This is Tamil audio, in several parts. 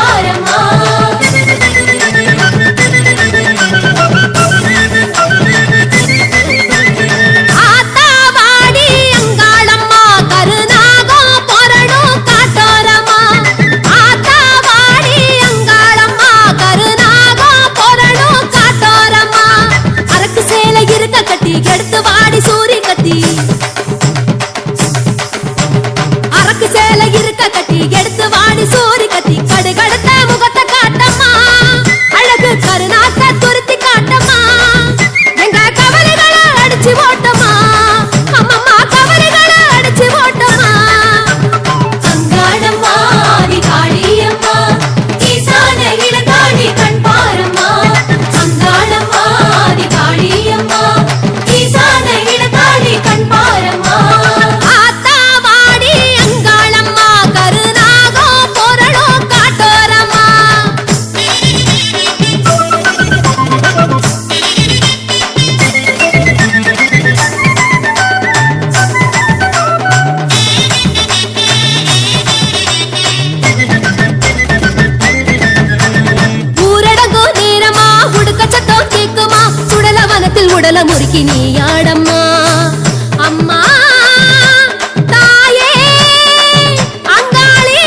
பாரம்மா. எடுத்து வாடி சூரி கத்தி அரக்கு சேலை இருக்க கட்டி எடுத்து வாடி சூரி கத்தி கடுகடுத்த முகத்தை காட்டம்மா அழகு கருநாக்க துருத்தி காட்டம்மா எங்க கவலைகளை அடிச்சு ஓட்டம்மா அம்மம்மா கவலைகளை அடிச்சு ஓட்டம்மா அங்காளம்மா ஆதி காளியம்மா ஈசான இளங்காளி கண் பாரம்மா அங்காளம்மா ஆதி காளியம்மா உடல முறுக்கி நீ ஆடம்மா அம்மா தாயே அங்காளி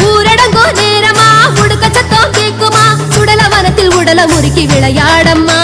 ஊரடங்கோ நேரமா உடுக்க சத்தம் கேக்குமா சுடல வனத்தில் உடல முறுக்கி விளையாடம்மா